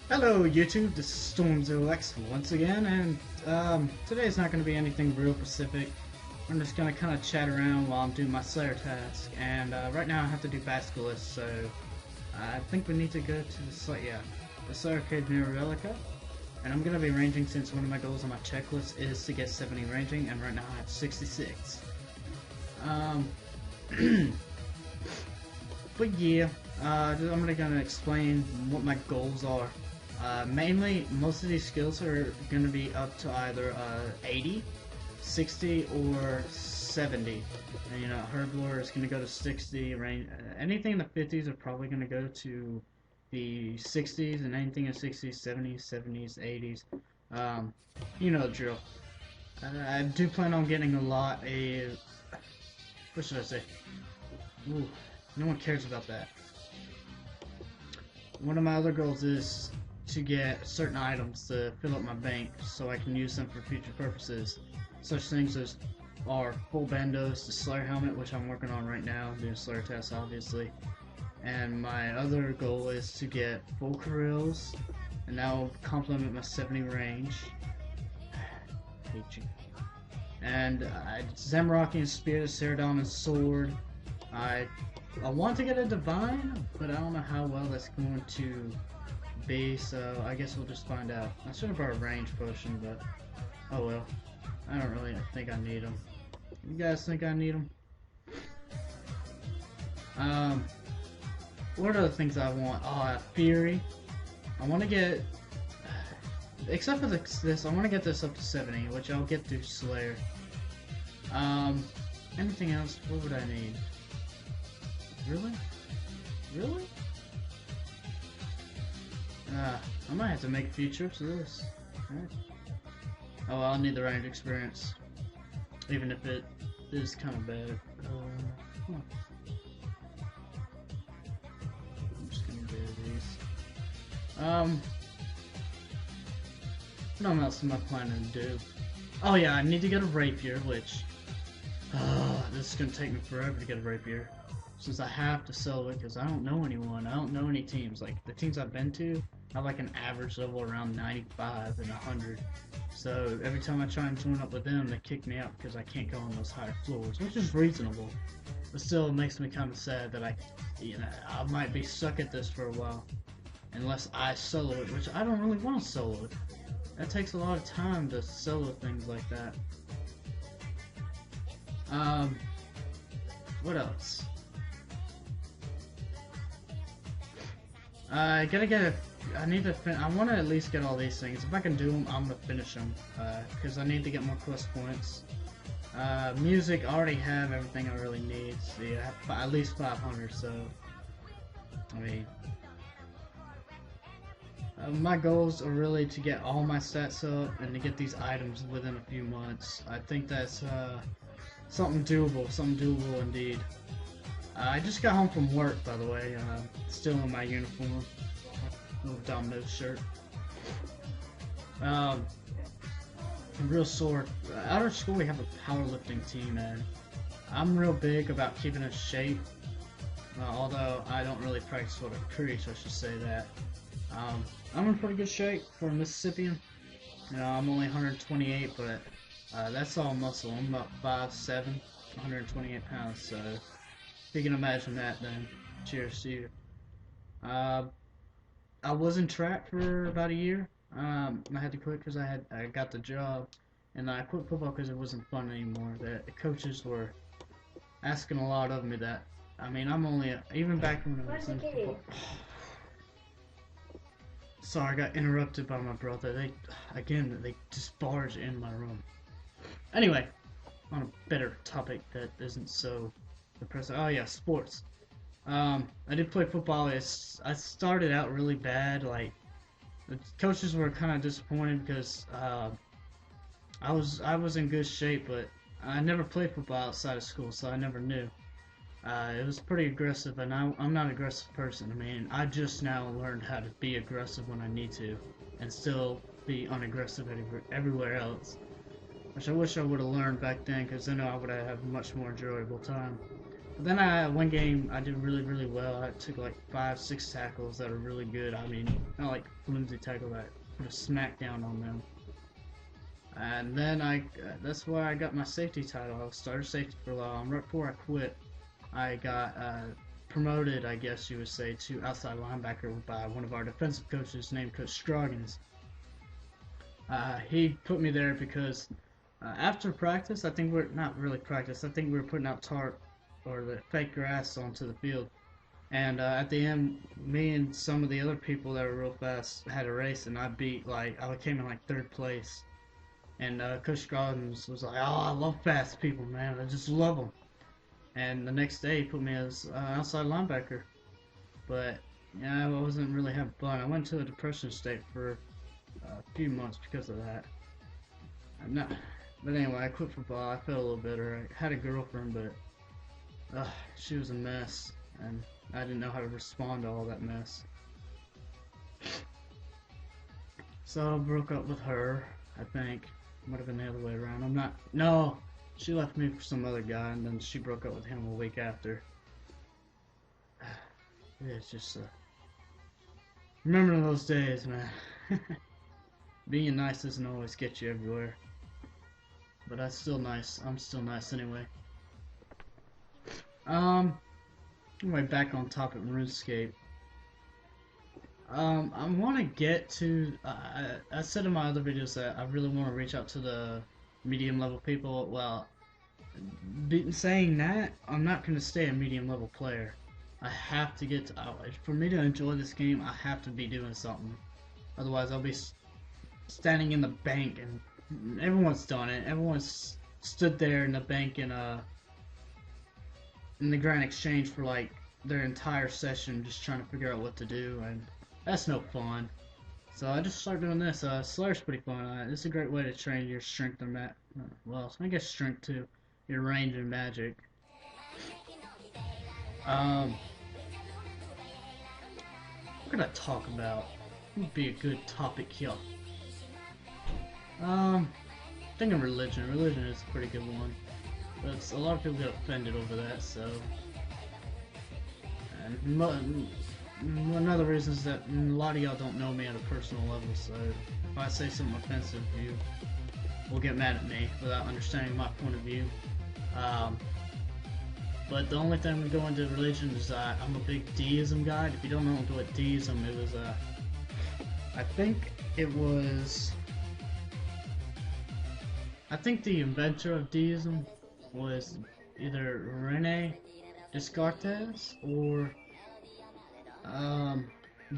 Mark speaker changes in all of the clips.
Speaker 1: Hello YouTube, this is Storm0x once again, and today's not going to be anything real specific. I'm just going to kind of chat around while I'm doing my Slayer task, and right now I have to do Basilisk, so I think we need to go to the Slayer Cave near Relica, and I'm going to be ranging since one of my goals on my checklist is to get 70 ranging, and right now I have 66. But yeah, I'm gonna explain what my goals are. Mainly, most of these skills are gonna be up to either 80, 60, or 70. And, you know, Herblore is gonna go to 60. Anything in the 50s are probably gonna go to the 60s, and anything in 60s, 70s, 70s, 80s. You know the drill. I do plan on getting a lot. What should I say? Ooh. No one cares about that. One of my other goals is to get certain items to fill up my bank so I can use them for future purposes. Such things as are full bandos, the Slayer helmet, which I'm working on right now, doing Slayer tests obviously. And my other goal is to get full Corrills, and that will complement my 70 range. Hate you. And Zamrocky Spear, Ceradon Sword. I want to get a Divine, but I don't know how well that's going to be, so I guess we'll just find out. I should have brought a range potion, but oh well. I don't really think I need them. You guys think I need them? What are the things I want? Oh, Fury. I want to get, except for this, I want to get this up to 70, which I'll get through Slayer. Anything else? What would I need? Really? Really? I might have to make a few trips of this. Right. Oh, I'll need the range experience. Even if it is kind of bad. Huh. I'm just gonna do these. What else am I planning to do? Oh yeah, I need to get a rapier, which... this is gonna take me forever to get a rapier. Since I have to sell it because I don't know anyone. I don't know any teams. Like, the teams I've been to have like an average level around 95 and 100. So every time I try and join up with them, they kick me out because I can't go on those higher floors, which is reasonable. But still, it makes me kind of sad that I might be stuck at this for a while. Unless I solo it, which I don't really want to solo it. That takes a lot of time to solo things like that. What else? I gotta get I need to I want to at least get all these things. If I can do them, I'm gonna finish them. Because I need to get more quest points. Music, I already have everything I really need. So yeah, at least 500, so... I mean... my goals are really to get all my stats up and to get these items within a few months. I think that's something doable indeed. I just got home from work, by the way, still in my uniform, little Domino's shirt. I'm real sore. Out of school we have a powerlifting team, and I'm real big about keeping in shape, although I don't really practice what I preach, I should say that. I'm in pretty good shape for a Mississippian. You know, I'm only 128, but that's all muscle. I'm about 5'7", 128 pounds, so... If you can imagine that, then cheers to you. I was in track for about a year. I had to quit because I got the job, and I quit football because it wasn't fun anymore. The coaches were asking a lot of me. That I mean, I'm only even back when I was in football. Sorry, I got interrupted by my brother. They just barged in my room. Anyway, on a better topic that isn't so. Oh yeah, sports. I did play football. I started out really bad. Like, the coaches were kind of disappointed because I was in good shape, but I never played football outside of school, so I never knew. It was pretty aggressive, and I'm not an aggressive person. I mean, I just now learned how to be aggressive when I need to, and still be unaggressive everywhere else. Which I wish I would have learned back then, because then I would have had a much more enjoyable time. But then one game I did really well. I took like 5, 6 tackles that are really good. I mean, not like flimsy tackle that put a smack down on them. And then that's why I got my safety title. I was starter safety for a while. And right before I quit, I got promoted, I guess you would say, to outside linebacker by one of our defensive coaches named Coach Scroggins. He put me there because after practice, I think we're not really practice. I think we were putting out tarp or the fake grass onto the field. And at the end, me and some of the other people that were real fast had a race, and I came in like 3rd place. And Coach Scroggins was like, "Oh, I love fast people, man. I just love them." And the next day, he put me as outside linebacker. But yeah, I wasn't really having fun. I went to a depression state for a few months because of that. But anyway, I quit football. I felt a little bitter. I had a girlfriend, but she was a mess, and I didn't know how to respond to all that mess. So I broke up with her, I think. Might have been the other way around. No, she left me for some other guy, and then she broke up with him a week after. It's just, remember those days, man. Being nice doesn't always get you everywhere. But I'm still nice anyway. Anyway, back on topic, RuneScape. I want to get to, I said in my other videos that I really want to reach out to the medium level people. Well, saying that, I'm not going to stay a medium level player. I have to get to, for me to enjoy this game, I have to be doing something. Otherwise, I'll be standing in the bank, and everyone's done it. Everyone's stood there in the bank in the Grand Exchange for like their entire session just trying to figure out what to do, and that's no fun. So I just started doing this. Slayer's pretty fun. It's a great way to train your strength and well, I guess strength too, your range and magic. What could I talk about? What would be a good topic here? Thinking religion. Religion is a pretty good one, but a lot of people get offended over that. So, and another reason is that a lot of y'all don't know me at a personal level. So, if I say something offensive, you will get mad at me without understanding my point of view. But the only thing we go into religion is I'm a big deism guy. If you don't know what deism is, I think the inventor of deism was either Rene Descartes or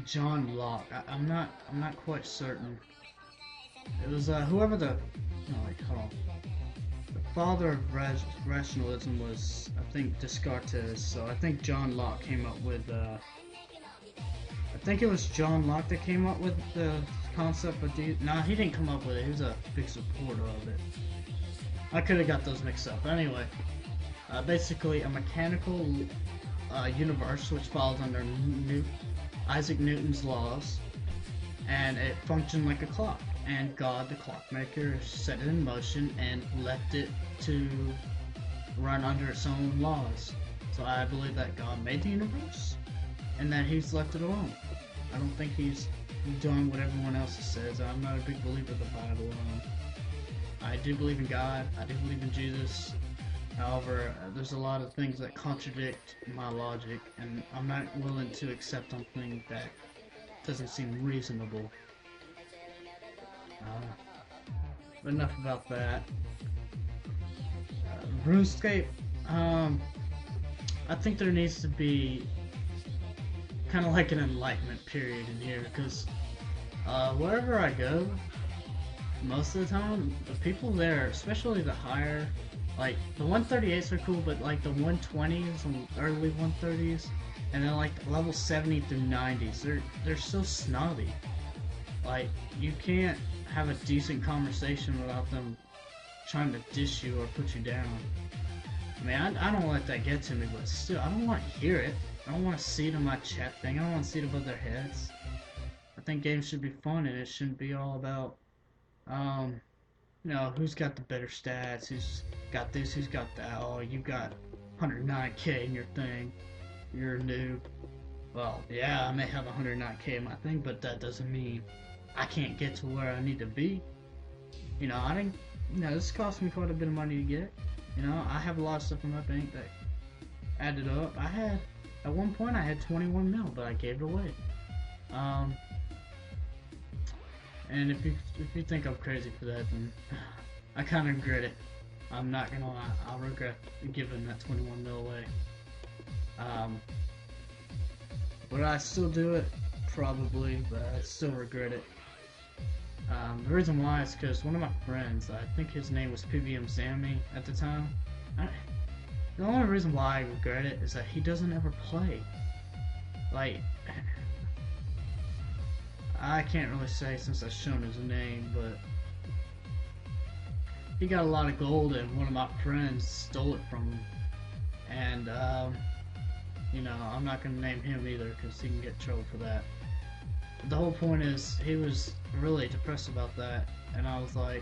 Speaker 1: John Locke. I'm not quite certain. It was whoever the father of rationalism was, I think, Descartes. So I think John Locke came up with I think it was John Locke that came up with the concept of deism. Nah, he didn't come up with it. He was a big supporter of it. I could have got those mixed up. But anyway, basically a mechanical universe which follows under Isaac Newton's laws, and it functioned like a clock. And God, the clockmaker, set it in motion and left it to run under its own laws. So I believe that God made the universe, and that He's left it alone. I don't think He's doing what everyone else says. I'm not a big believer of the Bible. I do believe in God. I do believe in Jesus. However, there's a lot of things that contradict my logic, and I'm not willing to accept something that doesn't seem reasonable. But enough about that. RuneScape, I think there needs to be kind of like an enlightenment period in here, because wherever I go, most of the time, the people there, especially the higher, like the 138s are cool, but like the 120s and early 130s, and then like level 70 through 90s, they're so snobby. Like, you can't have a decent conversation without them trying to dish you or put you down. I mean, I don't let that get to me, but still, I don't want to hear it. I don't want to see it in my chat thing. I don't want to see it above their heads. I think games should be fun, and it shouldn't be all about, you know, who's got the better stats, who's got this, who's got that. Oh, you got 109k in your thing. You're a noob. Well, yeah, I may have 109k in my thing, but that doesn't mean I can't get to where I need to be. You know, I didn't. You know, this cost me quite a bit of money to get. You know, I have a lot of stuff in my bank that added up. At one point, I had 21 mil, but I gave it away. And if you think I'm crazy for that, then I kind of regret it. I'm not gonna lie, I'll regret giving that 21 mil away. Would I still do it? Probably, but I still regret it. The reason why is because one of my friends, I think his name was PBM Sammy at the time. The only reason why I regret it is that he doesn't ever play. Like, I can't really say since I've shown his name, but he got a lot of gold and one of my friends stole it from him. And, you know, I'm not going to name him either because he can get in trouble for that. But the whole point is, he was really depressed about that, and I was like,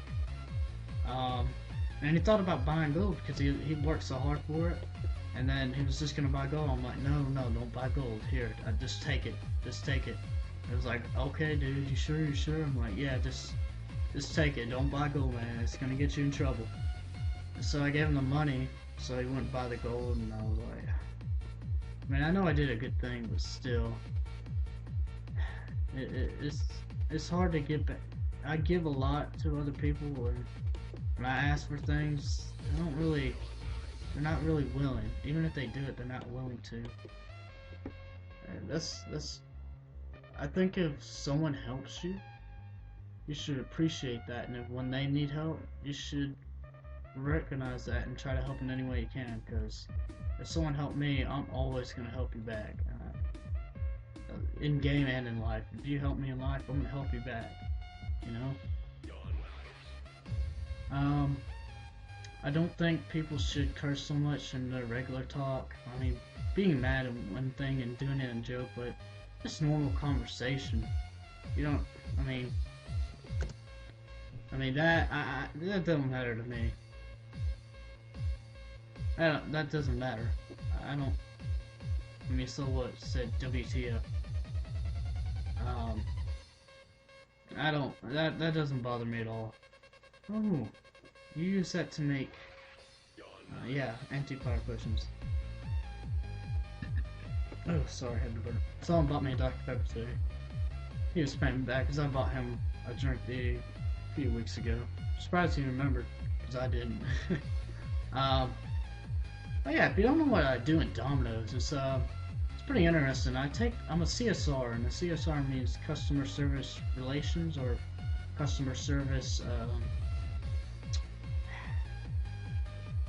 Speaker 1: and he thought about buying gold because he worked so hard for it, and then he was just going to buy gold. I'm like, no, don't buy gold. Here, just take it. Just take it. It was like, okay, dude, you sure? I'm like, yeah, just take it. Don't buy gold, man. It's gonna get you in trouble. So I gave him the money, so he wouldn't buy the gold, and I was like, I mean, I know I did a good thing, but still, it's hard to give back. I give a lot to other people, and when I ask for things, they're not really willing. Even if they do it, they're not willing to. And that's. I think if someone helps you, you should appreciate that, and if when they need help, you should recognize that and try to help in any way you can, because if someone helped me, I'm always going to help you back. In game and in life. If you help me in life, I'm going to help you back, you know? I don't think people should curse so much in their regular talk. I mean, being mad at one thing and doing it in joke, but just normal conversation. You don't, I mean that doesn't matter to me. That doesn't matter. I mean, so what? Said WTF. That doesn't bother me at all. Oh, you use that to make, yeah, anti-fire potions. Oh, sorry, I had to burp. Someone bought me a Dr. Pepper today. He was paying me back because I bought him a drink a few weeks ago. Surprised he remembered, because I didn't. But yeah, if you don't know what I do in Domino's, it's pretty interesting. I'm a CSR, and a CSR means customer service relations, or customer service,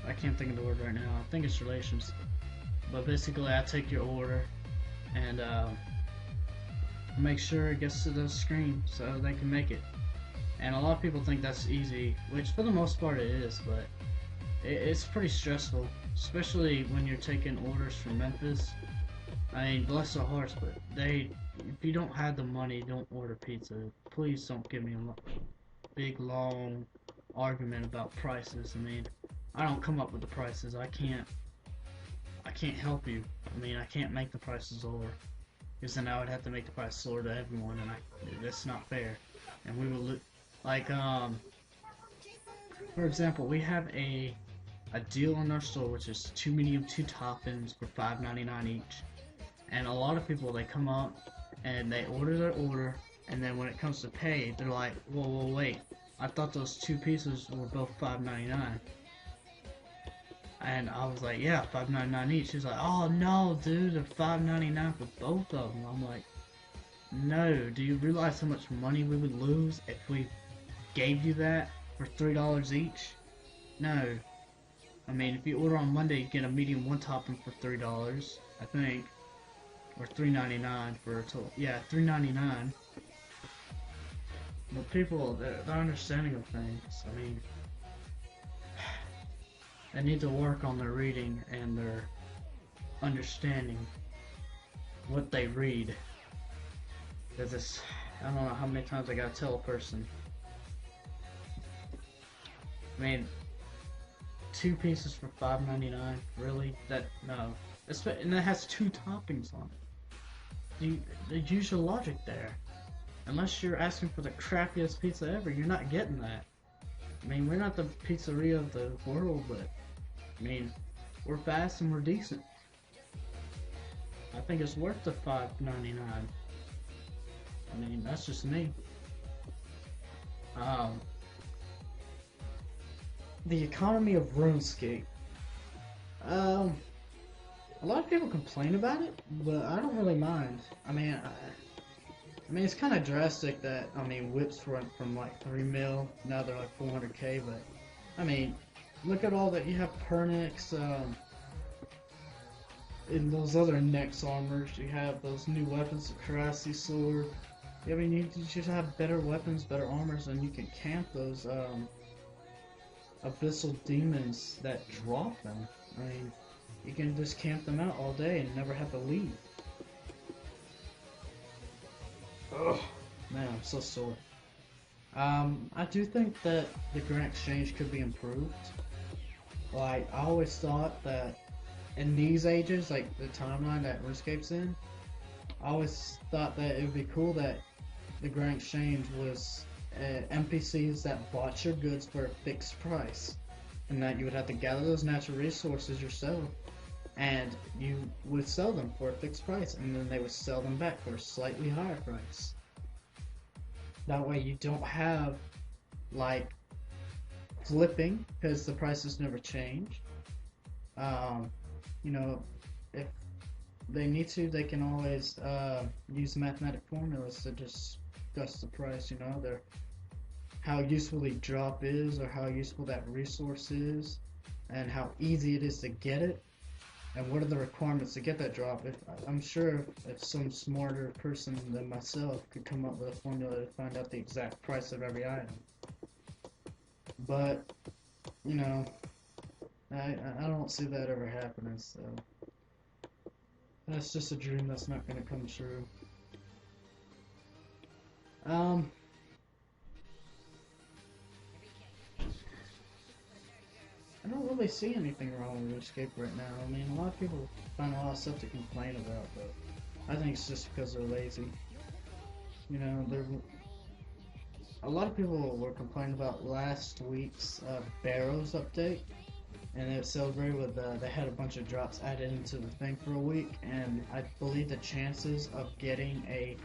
Speaker 1: I can't think of the word right now. I think it's relations. But basically, I take your order and make sure it gets to the screen so they can make it. And a lot of people think that's easy, which for the most part it is, but it's pretty stressful, especially when you're taking orders from Memphis. I mean, bless their hearts, but if you don't have the money, don't order pizza. Please don't give me a big long argument about prices. I mean, I don't come up with the prices. I can't help you. I mean, I can't make the prices lower, because then I would have to make the price lower to everyone, and that's not fair. And we will look like, for example, we have a deal in our store, which is 2 medium, 2 toppings for $5.99 each. And a lot of people, they come up and they order their order, and then when it comes to pay, they're like, whoa, wait, I thought those 2 pieces were both $5.99. And I was like, yeah, $5.99 each. She's like, oh no, dude, they're $5.99 for both of them. I'm like, no, do you realize how much money we would lose if we gave you that for $3 each? No. I mean, if you order on Monday, you get a medium 1 topping for $3, I think. Or $3.99 for a total. Yeah, $3.99. But people, their understanding of things, I mean, they need to work on their reading and their understanding what they read. Because it's, I don't know how many times I gotta tell a person. I mean, 2 pieces for $5.99. Really? That no. And it has 2 toppings on it. Use your logic there. Unless you're asking for the crappiest pizza ever, you're not getting that. I mean, we're not the pizzeria of the world, but I mean, we're fast and we're decent. I think it's worth the $5.99. I mean, that's just me. The economy of RuneScape. A lot of people complain about it, but I don't really mind. I mean, it's kind of drastic that, whips went from like 3 mil, now they're like 400k, but, I mean, look at all that, you have Pernix, in those other Nex armors, you have those new weapons, the Karasi sword. I mean, you just have better weapons, better armors, and you can camp those, abyssal demons that drop them. I mean, you can just camp them out all day and never have to leave. Ugh, man, I'm so sore. I do think that the Grand Exchange could be improved. Like, I always thought that in these ages, like the timeline that RuneScape's in, I always thought that it would be cool that the Grand Exchange was NPCs that bought your goods for a fixed price, and that you would have to gather those natural resources yourself, and you would sell them for a fixed price, and then they would sell them back for a slightly higher price. That way you don't have like flipping, because the prices never change. You know, if they need to, they can always use mathematic formulas to just discuss the price, you know, how useful the drop is, or how useful that resource is, and how easy it is to get it, and what are the requirements to get that drop. I'm sure if some smarter person than myself could come up with a formula to find out the exact price of every item. But, you know, I don't see that ever happening, so that's just a dream that's not going to come true. I don't really see anything wrong with RuneScape right now. I mean, a lot of people find a lot of stuff to complain about, but I think it's just because they're lazy. You know, a lot of people were complaining about last week's Barrows update, and it celebrated with they had a bunch of drops added into the thing for a week, and I believe the chances of getting a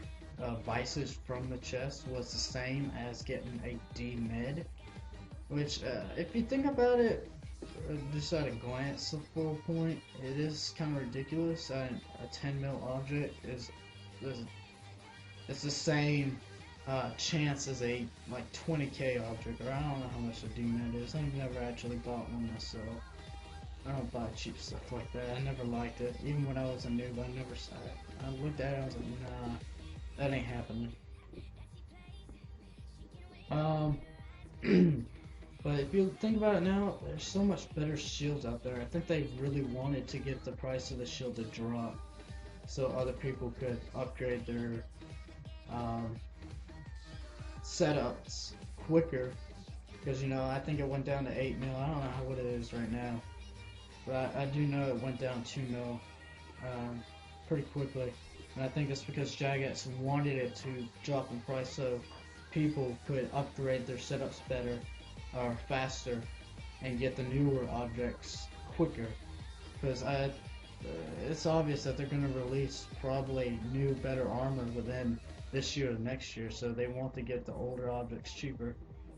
Speaker 1: Visage from the chest was the same as getting a D-Med, which, if you think about it, just at a glance, the full point, it is kind of ridiculous. A 10 mil object is it's the same chance as a like 20k object, or I don't know how much a D-Med is. I've never actually bought one myself. I don't buy cheap stuff like that. I never liked it. Even when I was a noob, I looked at it and I was like, nah, that ain't happening. But if you think about it now, there's so much better shields out there. I think they really wanted to get the price of the shield to drop, so other people could upgrade their setups quicker. Because, you know, I think it went down to 8 mil. I don't know what it is right now, but I do know it went down 2 mil pretty quickly. And I think it's because Jagex wanted it to drop in price so people could upgrade their setups better or faster and get the newer objects quicker. Because it's obvious that they're going to release probably new, better armor within this year or next year, so they want to get the older objects cheaper.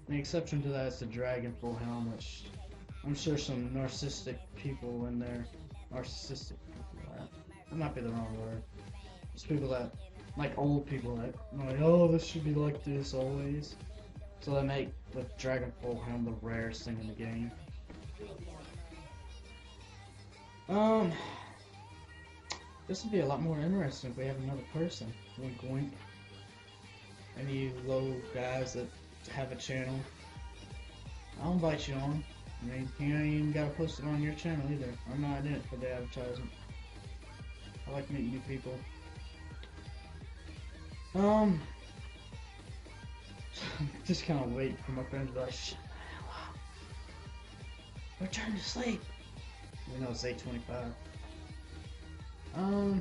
Speaker 1: The exception to that is the Dragon Full Helm, which I'm sure some narcissistic people in there, that might be the wrong word. It's people that, like old people that are like, oh, this should be like this always. So they make the Dragon Full Helm the rarest thing in the game. This would be a lot more interesting if we have another person. Wink wink. Any low guys that have a channel, I'll invite you on. I mean, you ain't even gotta post it on your channel either. I'm not in it for the advertisement. I like meeting new people. Just kind of wait for my friends to be like, shut the hell Return to sleep. You know it's 8:25. I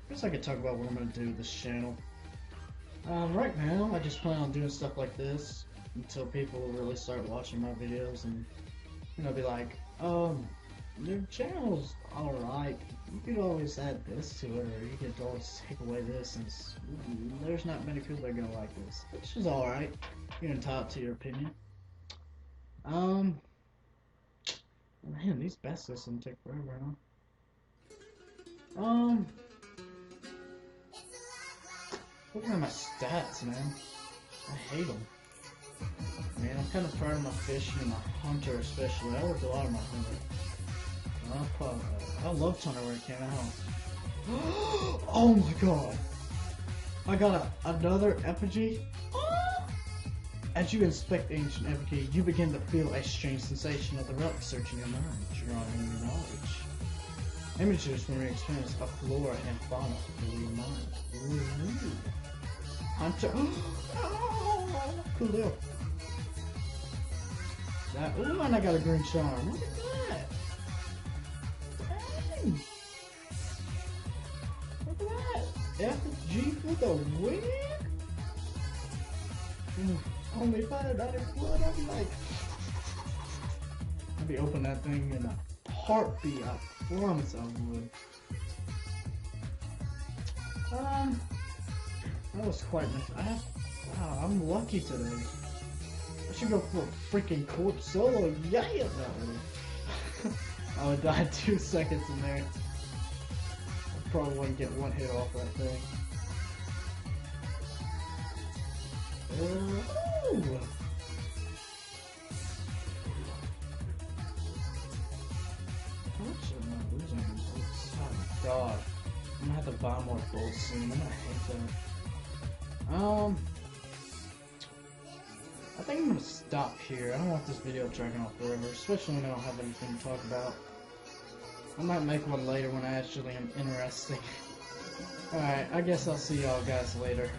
Speaker 1: guess I could talk about what I'm gonna do with this channel. Right now, I just plan on doing stuff like this until people really start watching my videos and, you know, be like, your channel's alright. You could always add this to it, or you could always take away this, and there's not many people that are gonna like this. Which is alright. You're entitled to your opinion. Man, these baskets didn't take forever, huh? Looking at my stats, man. I hate them. Man, I'm kind of proud of my fishing and my hunter especially. I worked a lot of my hunter. I loved hunter when it came out. Oh my god! I got another effigy. As you inspect ancient effigy, you begin to feel a strange sensation of the relic searching your mind, drawing your knowledge. Images from your experience of flora and fauna through your mind. Ooh. Hunter. Cool deal. That, ooh, and I got a green charm. Look at that. Dang. Look at that. FG with a wig? Only 590 blood. I'd be like, I'd be opening that thing in a heartbeat. I promise I would. That was quite nice. Wow, I'm lucky today. I should go for a freaking corpse solo. Yeah, no. I would die 2 seconds in there. I probably wouldn't get one hit off that thing. Ooh. How much am I losing in bolts? Oh god. I'm gonna have to buy more bolts soon. I'm gonna hate that. I think I'm gonna stop here. I don't want this video dragging on forever, especially when I don't have anything to talk about. I might make one later when I actually am interesting. Alright, I guess I'll see y'all guys later.